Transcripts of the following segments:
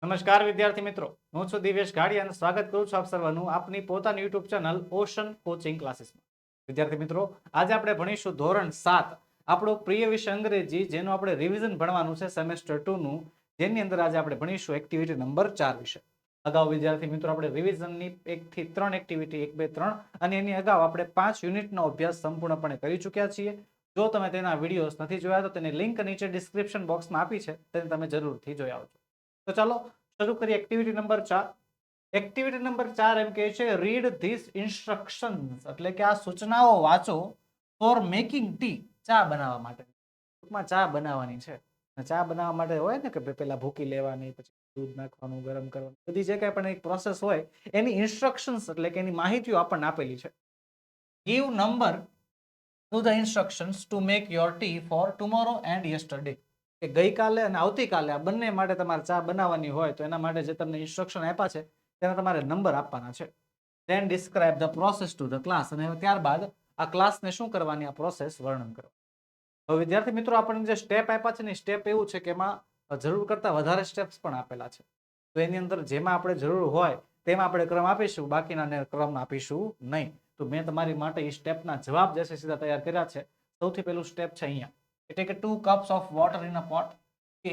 નમસ્કાર વિદ્યાર્થી મિત્રો, હું છું દિવેશ ગાડી અને સ્વાગત કરું છું આપ સર્વનું આપની પોતાની યુટ્યુબ ચેનલ ઓશન કોચિંગ ક્લાસીસમાં. વિદ્યાર્થી મિત્રો, આજે આપણે ભણીશું ધોરણ 7, આપણો પ્રિય વિષય અંગ્રેજી, જેનું આપણે રિવિઝન ભણવાનું છે સેમેસ્ટર 2 નું, જેની અંદર આજે આપણે ભણીશું એક્ટિવિટી નંબર 4 વિશે. અગાઉ વિદ્યાર્થી મિત્રો આપણે રિવિઝનની 1 થી 3 એક્ટિવિટી 1, 2, 3 અને એની અગાઉ આપણે 5 યુનિટનો અભ્યાસ સંપૂર્ણપણે કરી ચૂક્યા છીએ. જો તમે તેના વિડીયોઝ નથી જોયા તો તેની લિંક નીચે ડિસ્ક્રિપ્શન બોક્સમાં આપી છે, તેને તમે જરૂરથી જોઈ આવજો. તો ચાલો શરૂ કરીએ એક્ટિવિટી નંબર 4. એક્ટિવિટી નંબર 4 એમ કહે છે રીડ ધીસ ઇન્સ્ટ્રક્શન્સ, એટલે કે આ સૂચનાઓ વાંચો ફોર મેકિંગ ટી, ચા બનાવવા માટે. ટૂંકમાં ચા બનાવવાની છે. ચા બનાવવા માટે હોય ને કે પેલા ભૂકી લેવાની, પછી દૂધ નાખવાનું, ગરમ કરવાનું, બધી જે કઈ પણ એક પ્રોસેસ હોય એની ઇન્સ્ટ્રક્શન્સ એટલે કે એની માહિતીઓ આપણને આપેલી છે. Give number to the instructions to make your tea for tomorrow and yesterday, કે ગઈકાલે અને આવતીકાલે આ બંને માટે તમારે ચા બનાવવાની હોય તો એના માટે જે તમને ઇન્સ્ટ્રક્શન આપ્યા છે તેના તમારે નંબર આપવાના છે. Then describe the process to the class, અને ત્યારબાદ આ ક્લાસને શું કરવાની, આ પ્રોસેસ વર્ણન કરો. હવે વિદ્યાર્થી મિત્રો, આપણને જે સ્ટેપ આપ્યા છે ને, સ્ટેપ એવું છે કે એમાં જરૂર કરતા વધારે સ્ટેપ્સ પણ આપેલા છે. તો એની અંદર જેમાં આપણે જરૂર હોય તેમાં આપણે ક્રમ આપીશું, બાકીના ક્રમ આપીશું નહીં. તો મેં તમારી માટે એ સ્ટેપના જવાબ જે છે સીધા તૈયાર કર્યા છે. સૌથી પહેલું સ્ટેપ છે અહીંયા, એટલે કે 2 cups of water in a pot, કે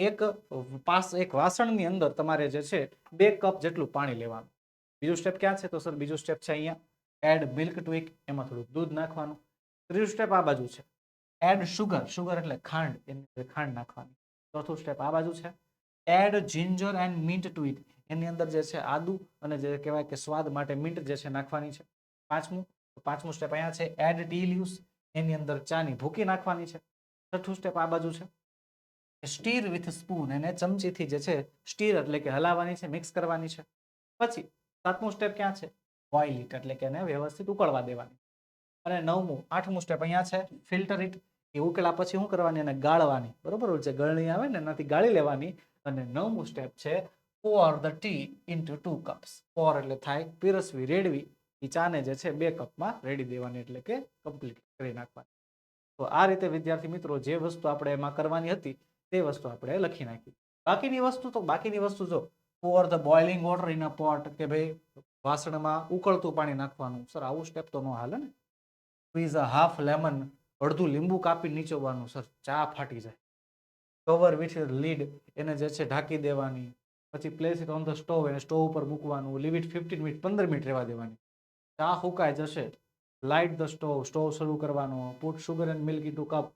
એક વાસણની અંદર તમારે જે છે 2 કપ જેટલું પાણી લેવાનું. બીજું સ્ટેપ ક્યાં છે? તો સર બીજું સ્ટેપ છે અહીંયા, એડ મિલ્ક ટુ ઇટ, એમાં થોડું દૂધ નાખવાનું. ત્રીજું સ્ટેપ આ બાજુ છે, એડ સુગર, સુગર એટલે ખાંડ, એની અંદર ખાંડ નાખવાની. ચોથું સ્ટેપ આ બાજુ છે, add ginger and mint to it, એની અંદર જે છે આદુ અને જે કહેવાય કે સ્વાદ માટે મિન્ટ જે છે નાખવાની છે. પાંચમું સ્ટેપ અહીંયા છે, એડ ટી લીવ્સ, એની અંદર ચાની ભૂકી નાખવાની છે. છઠ્ઠું સ્ટેપ આ બાજુ છે, સ્ટીર વિથ સ્પૂન, એને ચમચીથી જે છે સ્ટીર એટલે કે હલાવવાની છે, મિક્સ કરવાની છે. પછી સાતમું સ્ટેપ ક્યાં છે? બોઇલ ઇટ, એટલે કે એને વ્યવસ્થિત ઉકળવા દેવાની. અને આઠમું સ્ટેપ અહીંયા છે, ફિલ્ટર ઇટ, એ ઉકળ્યા પછી શું કરવાની? એને ગાળવાની. બરોબર, જે ગળણી આવે ને એનાથી ગાળી લેવાની. અને 9મું સ્ટેપ છે, pour the tea into 2 cups. pour એટલે થાય પીરસવી, રેડવી. એ ચાને જે છે 2 કપમાં રેડી દેવાની, એટલે કે કમ્પ્લીટ કરી નાખવાની. તો આ રીતે વિદ્યાર્થી મિત્રો જે વસ્તુ આપણે એમાં કરવાની હતી તે વસ્તુ આપણે લખી નાખી. બાકીની વસ્તુ જો pour the boiling water in a pot, કે ભાઈ વાસણમાં ઉકળતું પાણી નાખવાનું. સર આવું સ્ટેપ તો ન હાલે ને. સ્ક્વીઝ અ હાફ લેમન, અડધું લીંબુ કાપી નીચોવાનું. સર ચા ફાટી જાય. કવર વિથ લીડ, એને જે છે ઢાંકી દેવાની. પછી place it on the stove, એને સ્ટોવ ઉપર મૂકવાનું. લીવ ઇટ 15 મિનિટ, 15 મિનિટ રહેવા દેવાની. ચા ફૂંકાઈ જશે, લાઇટ ધ સ્ટોવ, સ્ટોવ શરૂ કરવાનો. Put sugar and milk into cup,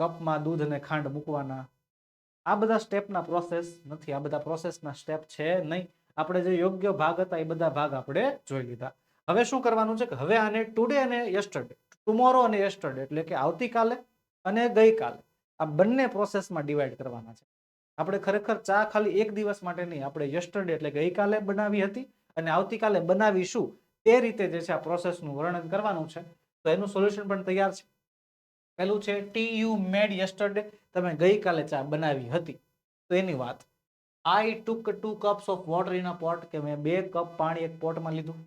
કપમાં દૂધ અને ખાંડ મૂકવાના. આ બધા સ્ટેપના પ્રોસેસ નથી, આ બધા પ્રોસેસના સ્ટેપ છે નહીં. આપણે જે યોગ્ય ભાગ હતા એ બધા ભાગ આપણે જોઈ લીધા. હવે શું કરવાનું છે કે હવે આને ટુડે અને યસ્ટરડે, ટુમોરો અને યસ્ટરડે, એટલે કે આવતીકાલે અને ગઈકાલે, આ બંને પ્રોસેસમાં ડિવાઈડ કરવાના છે. આપણે ખરેખર ચા ખાલી એક દિવસ માટે નહીં, આપણે યસ્ટરડે એટલે ગઈકાલે બનાવી હતી અને આવતીકાલે બનાવીશું, તે રીતે જે છે આ પ્રોસેસનું વર્ણન કરવાનું છે. તો એનું સોલ્યુશન પણ તૈયાર છે. પેલું છે ટી યુ મેડ યસ્ટરડે, તમે ગઈકાલે ચા બનાવી હતી, તો એની વાત. આઈ ટુક 2 cups of water in a pot, કે મેં 2 કપ પાણી એક પોટમાં લીધું.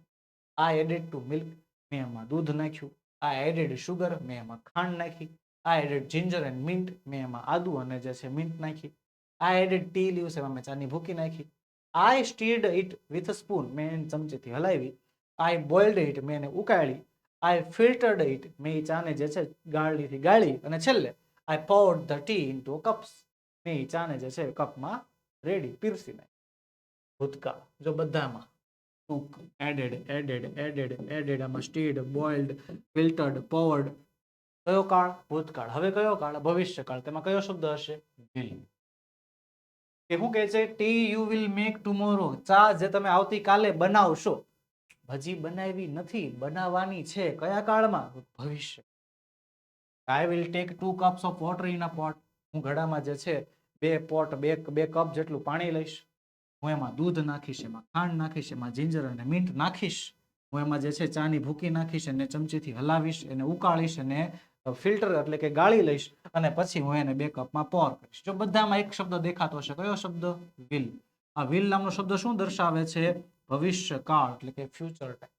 આઈ એડેડ ટુ મિલ્ક, મેં એમાં દૂધ નાખ્યું. આઈ એડેડ સુગર, મેં એમાં ખાંડ નાખી. આઈ એડેડ જિંજર એન્ડ મિન્ટ, મેં એમાં આદુ અને જે છે મિન્ટ નાખી. આઈ એડેડ ટી લીવ્સ, એમાં મેં ચાની ભૂકી નાખી. આઈ સ્ટીર્ડ ઇટ વિથ સ્પૂન, મેં એને ચમચીથી હલાવી. આઈ બોઇલ્ડ ઇટ, મેં એને ઉકાળી. આઈ ફિલ્ટર્ડ ઇટ, મેં એ ચાને જે છે ગાળણીથી ગાળી. અને છેલ્લે આઈ poured the T into cups, મેં એ ચાને જે છે કપમાં રેડી પીરસી નાખી. ભૂતકાળ જો બધામાં took, added, આમાં સ્ટીર્ડ, બોઇલ્ડ, ફિલ્ટર્ડ, poured. કયો કાળ? ભૂતકાળ. હવે કયો કાળ? ભવિષ્યકાળ. તેમાં કયો શબ્દ હશે? will. કે શું કહે છે? T U will make tomorrow, ચા જે તમે આવતીકાલે બનાવશો. હજી બનાવી નથી, બનાવવાની છે. કયા કાળમાં? ભવિષ્ય. I will take 2 cups of water in a pot, હું ઘડામાં જે છે 2 કપ જેટલું પાણી લઈશ. હું એમાં દૂધ નાખીશ, એમાં ખાંડ નાખીશ, એમાં જિંજર અને મિન્ટ નાખીશ. હું એમાં જે છે ચાની ભૂકી નાખીશ, એને ચમચીથી હલાવીશ, એને ઉકાળીશ, એને ફિલ્ટર એટલે કે ગાળી લઈશ, અને પછી હું એને 2 કપમાં પોર કરીશ. જો બધામાં એક શબ્દ દેખાતો હશે, કયો શબ્દ? વિલ. આ વિલ નામનો શબ્દ શું દર્શાવે છે? ભવિષ્યકાળ, એટલે કે ફ્યુચર ટાઈમ.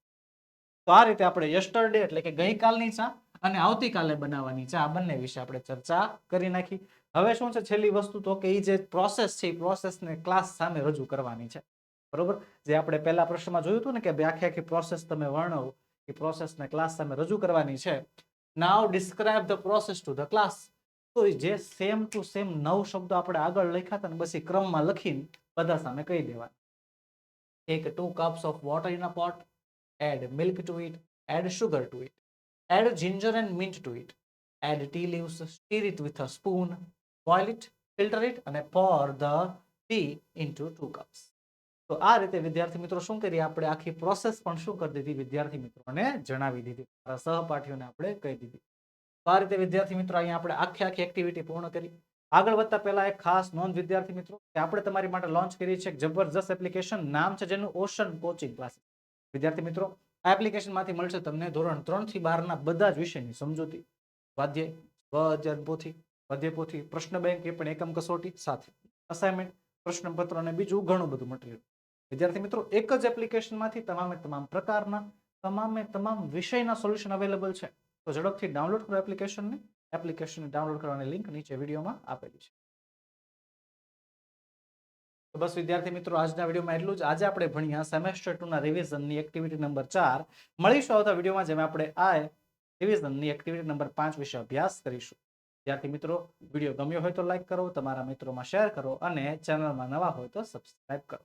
તો આ રીતે આપણે યસ્ટરડે એટલે કે ગઈકાલની ચા અને આવતીકાલે બનાવવાની ચા, બંને વિશે આપણે ચર્ચા કરી નાખી. હવે શું છે છેલ્લી વસ્તુ તો કે એ જે પ્રોસેસ છે એ પ્રોસેસને ક્લાસ સામે રજૂ કરવાની છે. બરોબર, જે આપણે પહેલા પ્રશ્નમાં જોયું હતું ને કે આખી આખી પ્રોસેસ તમે વર્ણવો, એ પ્રોસેસને ક્લાસ સામે રજૂ કરવાની છે. Now describe the process to the class. તો જે સેમ ટુ સેમ 9 શબ્દો આપણે આગળ લખ્યા હતા ને બસ એ ક્રમમાં લખીને બધા સામે કહી દેવા. Take 2 cups of water in a pot, add milk to it, add sugar to it, add ginger and mint to it, add tea leaves, stir it with a spoon, boil it, filter it and pour the tea into 2 cups. તો આ રીતે વિદ્યાર્થી મિત્રો શું કરીએ આપણે આખી process પણ શું કરી દીધી વિદ્યાર્થી મિત્રોને જણાવી દીધી, સહપાઠીઓને આપણે કહી દીધી. તો આ રીતે વિદ્યાર્થી મિત્રો અહીંયા આપણે આખી એક્ટિવિટી પૂર્ણ કરી. આગળ વધતા પહેલા એક ખાસ નોંધ વિદ્યાર્થી મિત્રો કે આપણે તમારી માટે લોન્ચ કરી છે એક જબરજસ્ત એપ્લિકેશન, નામ છે જેનું ઓશન કોચિંગ ક્લાસીસ. વિદ્યાર્થી મિત્રો આ એપ્લિકેશનમાંથી મળશે તમને ધોરણ 3 થી 12 ના બધા જ વિષયની સમજૂતી, સ્વાધ્યાય, સ્વ-અધ્યયન પોથી, પદ્ય પોથી, પ્રશ્ન બેંક એ પણ એકમ કસોટી સાથે અસાઇનમેન્ટ, પ્રશ્નપત્ર અને બીજું ઘણું બધું મટીરિયલ. વિદ્યાર્થી મિત્રો એક જ એપ્લિકેશનમાંથી તમામ પ્રકારના તમામ વિષયના સોલ્યુશન અવેલેબલ છે. તો ઝડપથી ડાઉનલોડ કરો એપ્લિકેશનને. એપ્લિકેશનને ડાઉનલોડ કરવાની લિંક નીચે વિડીયોમાં આપેલી છે. તો બસ વિદ્યાર્થી મિત્રો આજના વિડીયોમાં એટલું જ. આજે આપણે ભણ્યા સેમેસ્ટર 2 ના રિવિઝનની એક્ટિવિટી નંબર 4. મળીશું આવતા વિડીયોમાં જેમાં આપણે આ રિવિઝનની એક્ટિવિટી નંબર 5 વિશે અભ્યાસ કરીશું. વિદ્યાર્થી મિત્રો વિડીયો ગમ્યો હોય તો લાઈક કરો, તમારા મિત્રોમાં શેર કરો અને ચેનલમાં નવા હોય તો સબસ્ક્રાઇબ કરો.